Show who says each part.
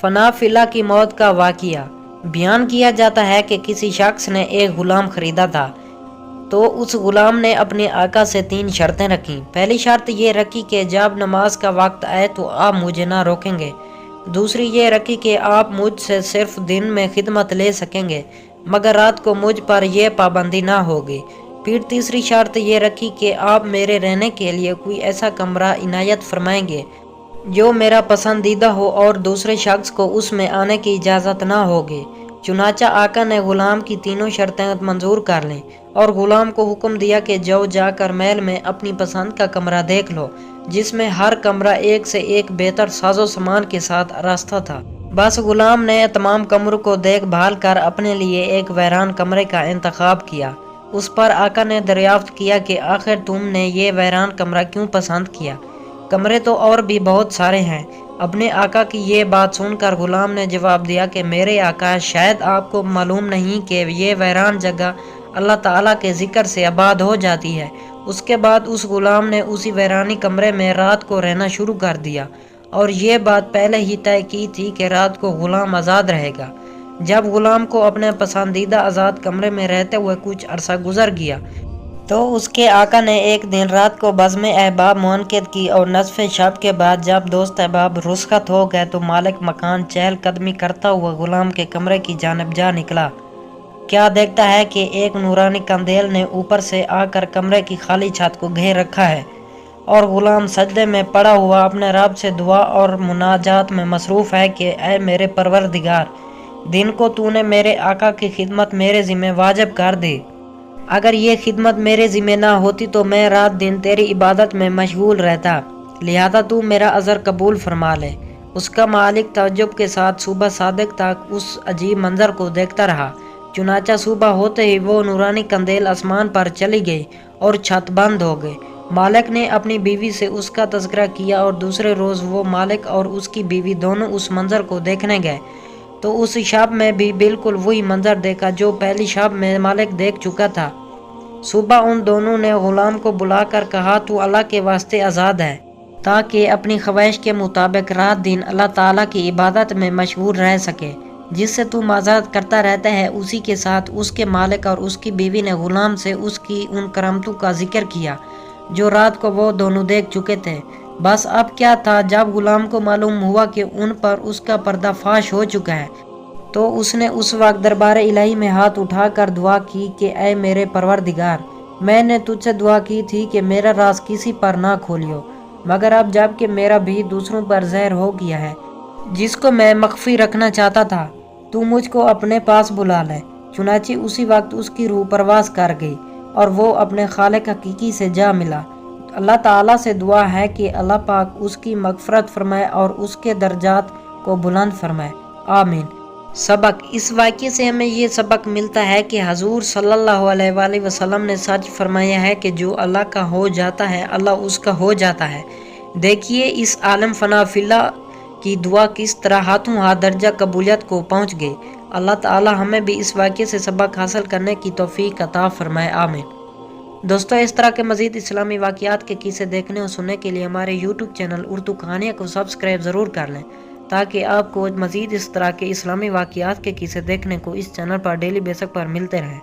Speaker 1: فنا فلا کی موت کا واقعہ بیان کیا جاتا ہے کہ کسی شخص نے ایک غلام خریدا تھا تو اس غلام نے اپنے آقا سے 3 شرطیں رکھیں۔ پہلی شرط یہ رکھی کہ جب نماز کا وقت آئے تو آپ مجھے نہ روکیں گے۔ دوسری یہ رکھی کہ آپ مجھ سے صرف دن میں خدمت لے سکیں گے مگر رات کو مجھ پر یہ پابندی نہ ہوگی۔ پھر تیسری شرط یہ رکھی کہ آپ میرے رہنے کے لیے کوئی ایسا کمرہ عنایت فرمائیں گے جو میرا پسندیدہ ہو اور دوسرے شخص کو اس میں آنے کی اجازت نہ ہوگی۔ چنانچہ آقا نے غلام کی تینوں شرطیں منظور کر لیں اور غلام کو حکم دیا کہ جا کر محل میں اپنی پسند کا کمرہ دیکھ لو، جس میں ہر کمرہ ایک سے ایک بہتر ساز و سامان کے ساتھ آراستہ تھا۔ بس غلام نے تمام کمروں کو دیکھ بھال کر اپنے لیے ایک ویران کمرے کا انتخاب کیا۔ اس پر آقا نے دریافت کیا کہ آخر تم نے یہ ویران کمرہ کیوں پسند کیا؟ کمرے تو اور بھی بہت سارے ہیں۔ اپنے آقا کی یہ بات سن کر غلام نے جواب دیا کہ میرے آقا، شاید آپ کو معلوم نہیں کہ یہ ویران جگہ اللہ تعالیٰ کے ذکر سے آباد ہو جاتی ہے۔ اس کے بعد اس غلام نے اسی ویرانی کمرے میں رات کو رہنا شروع کر دیا اور یہ بات پہلے ہی طے کی تھی کہ رات کو غلام آزاد رہے گا۔ جب غلام کو اپنے پسندیدہ آزاد کمرے میں رہتے ہوئے کچھ عرصہ گزر گیا تو اس کے آقا نے ایک دن رات کو بزم احباب منعقد کی اور نصف شب کے بعد جب دوست احباب رخصت ہو گئے تو مالک مکان چہل قدمی کرتا ہوا غلام کے کمرے کی جانب جا نکلا۔ کیا دیکھتا ہے کہ ایک نورانی کندیل نے اوپر سے آ کر کمرے کی خالی چھت کو گھیر رکھا ہے اور غلام سجدے میں پڑا ہوا اپنے رب سے دعا اور مناجات میں مصروف ہے کہ اے میرے پروردگار، دن کو تو نے میرے آقا کی خدمت میرے ذمہ واجب کر دی۔ اگر یہ خدمت میرے ذمہ نہ ہوتی تو میں رات دن تیری عبادت میں مشغول رہتا، لہذا تو میرا عذر قبول فرما لے۔ اس کا مالک تعجب کے ساتھ صبح صادق تک اس عجیب منظر کو دیکھتا رہا۔ چنانچہ صبح ہوتے ہی وہ نورانی کندیل آسمان پر چلی گئی اور چھت بند ہو گئی۔ مالک نے اپنی بیوی سے اس کا تذکرہ کیا اور دوسرے روز وہ مالک اور اس کی بیوی دونوں اس منظر کو دیکھنے گئے تو اس شب میں بھی بالکل وہی منظر دیکھا جو پہلی شب میں مالک دیکھ چکا تھا۔ صبح ان دونوں نے غلام کو بلا کر کہا تو اللہ کے واسطے آزاد ہے تاکہ اپنی خواہش کے مطابق رات دن اللہ تعالیٰ کی عبادت میں مشغول رہ سکے۔ جس سے تو آزاد کرتا رہتا ہے اسی کے ساتھ اس کے مالک اور اس کی بیوی نے غلام سے اس کی ان کرامتوں کا ذکر کیا جو رات کو وہ دونوں دیکھ چکے تھے۔ بس اب کیا تھا، جب غلام کو معلوم ہوا کہ ان پر اس کا پردہ فاش ہو چکا ہے تو اس نے اس وقت دربار الہی میں ہاتھ اٹھا کر دعا کی کہ اے میرے پروردگار، میں نے تجھ سے دعا کی تھی کہ میرا راز کسی پر نہ کھولیو، مگر اب جب کہ میرا بھی دوسروں پر زہر ہو گیا ہے جس کو میں مخفی رکھنا چاہتا تھا، تو مجھ کو اپنے پاس بلا لے۔ چنانچہ اسی وقت اس کی روح پرواز کر گئی اور وہ اپنے خالق حقیقی سے جا ملا۔ اللہ تعالیٰ سے دعا ہے کہ اللہ پاک اس کی مغفرت فرمائے اور اس کے درجات کو بلند فرمائے، آمین۔ سبق: اس واقعے سے ہمیں یہ سبق ملتا ہے کہ حضور صلی اللہ علیہ وآلہ وسلم نے سچ فرمایا ہے کہ جو اللہ کا ہو جاتا ہے اللہ اس کا ہو جاتا ہے۔ دیکھیے اس عالم فنا فی اللہ کی دعا کس طرح ہاتھوں ہاتھ درجہ قبولیت کو پہنچ گئی۔ اللہ تعالی ہمیں بھی اس واقعے سے سبق حاصل کرنے کی توفیق عطا فرمائے، آمین۔ دوستو، اس طرح کے مزید اسلامی واقعات کے قصے دیکھنے اور سننے کے لیے ہمارے یوٹیوب چینل اردو کہانیاں کو سبسکرائب ضرور کر لیں تاکہ آپ کو مزید اس طرح کے اسلامی واقعات کے قصے دیکھنے کو اس چینل پر ڈیلی بیسس پر ملتے رہیں۔